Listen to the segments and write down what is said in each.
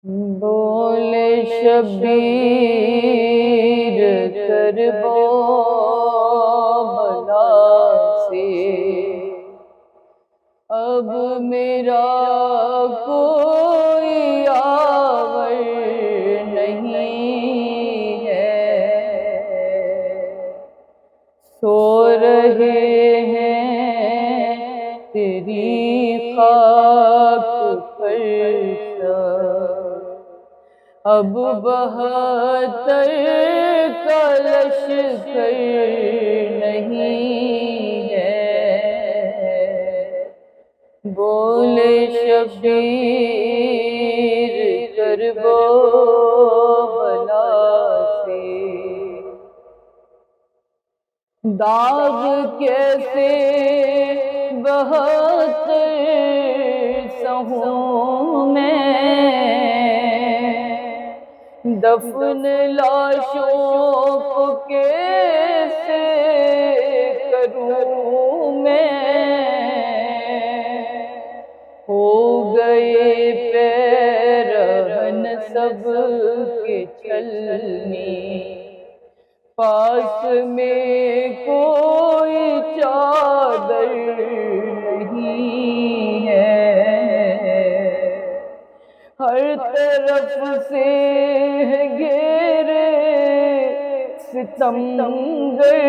بولے شبیر کربو بلا سے اب میرا کوئی آور نہیں ہے، سو رہے ہیں تیری خاک پر سب، اب 72 کا لشکر نہیں ہے۔ بولے شبیر کربو بلا سے داغ کیسے 72 سہوں میں، دفن لاشوں کو کیسے کروں میں، ہو گئے پیرہن سب کے چھلنی، پاس میں کوئی چادر نہیں ہے، ہر طرف سے گھیرے ستمگر،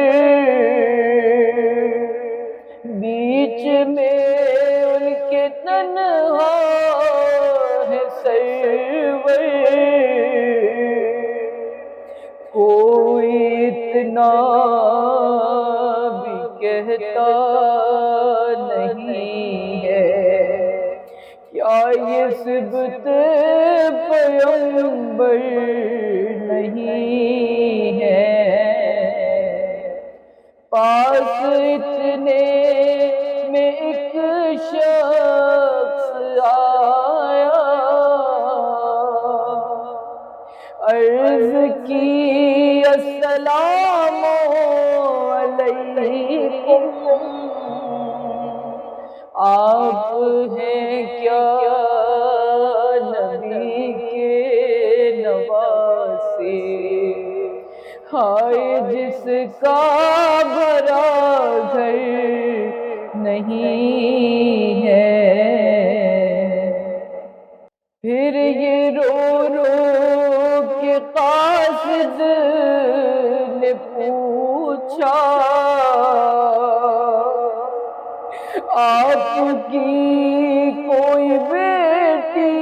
بیچ میں ان کے تنہا ہے سرور، کوئی اتنا بھی کہتا نہیں ہے، کیا یہ سبط پیغمبر نہیں ہے؟ پاس اتنے میں ایک شخص آیا، عرض کی السلام علیکم، آپ ہیں کیا نبی کے نواسے؟ ہائے جس کا بھرا گھر نہیں ہے۔ پھر یہ رو رو کے قاصد نے پوچھا، آپ کی کوئی بیٹی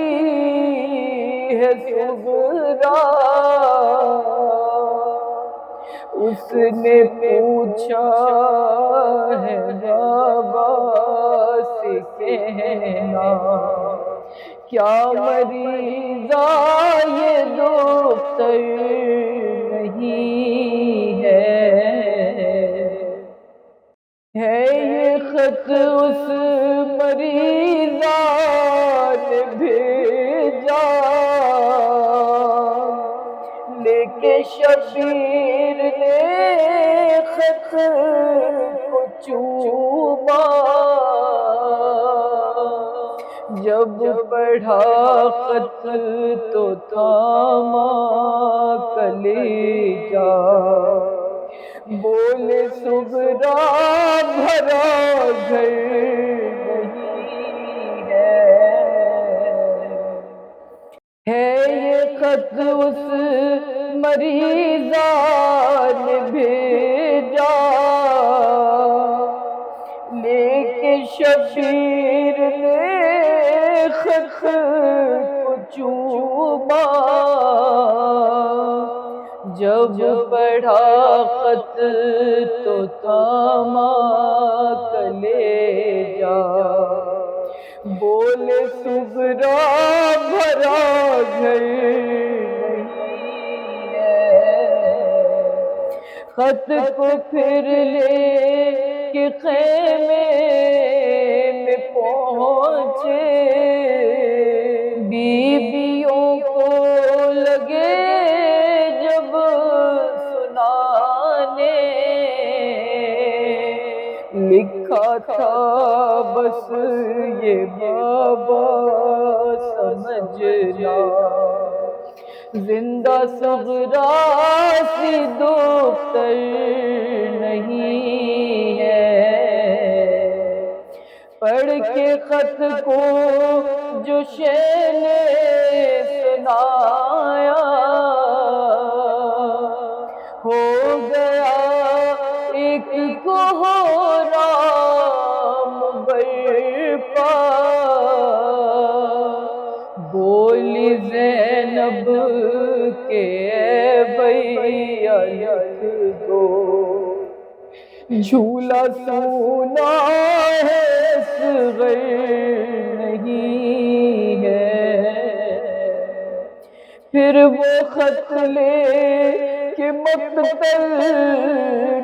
ہے صغرا؟ اس نے پوچھا ہے بابا سے کہنا، کیا مریضہ یہ دختر نہیں ہے؟ یہ خط اس مریضہ نے بھیجا، لے کے شبیر نے خط کو چوما، جب پڑھا خط تو تھاما کلیجا، بولے صغرا بھرا گھر نہیں ہے، یہ خط اس مریضہ نے بھیجا، لے کے شبیر نے خط کو چوما، جب پڑھا خط تو تھاما کلیجا، بولے صغرا بھرا گھر نہیں ہے۔ خط کو پھر لے کے خیمے میں پہنچے، بیویوں کو لگے جب سنانے، لکھا تھا بس یہ بابا سمجھنا، زندہ صغرا سی دختر نہیں ہے، پڑھ کے خط کو جو شے نے سنایا، ہو گیا ایک کوہرام برپا، بولی زینب کے بھیا لکھ دو، جھولا سونا ہے صغر نہیں ہے، پھر وہ خط لے کے مقتل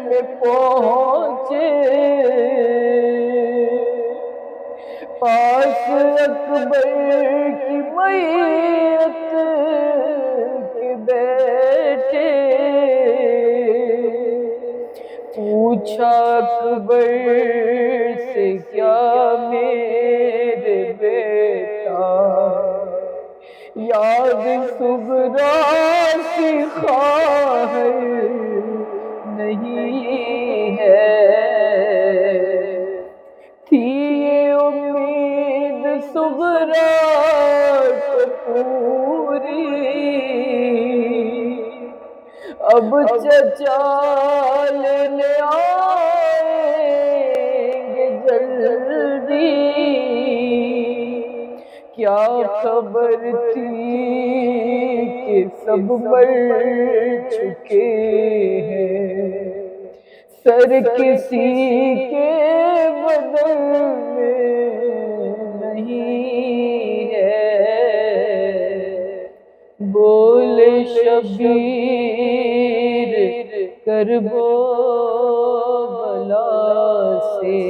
میں پہنچے، پاس اکبر کی میت کے بیٹھے، پوچھا اکبر سے کیا میرے بیٹا، یاد صغرا کی خواہر نہیں ہے، تھی یہ امید صغرا کو پوری، اب چچا لینے آئیں گے جلدی، کیا خبر تھی کہ سب مر چکے ہیں، سر کسی کے بدن میں نہیں ہے، بولے شبیر کربو بلا سے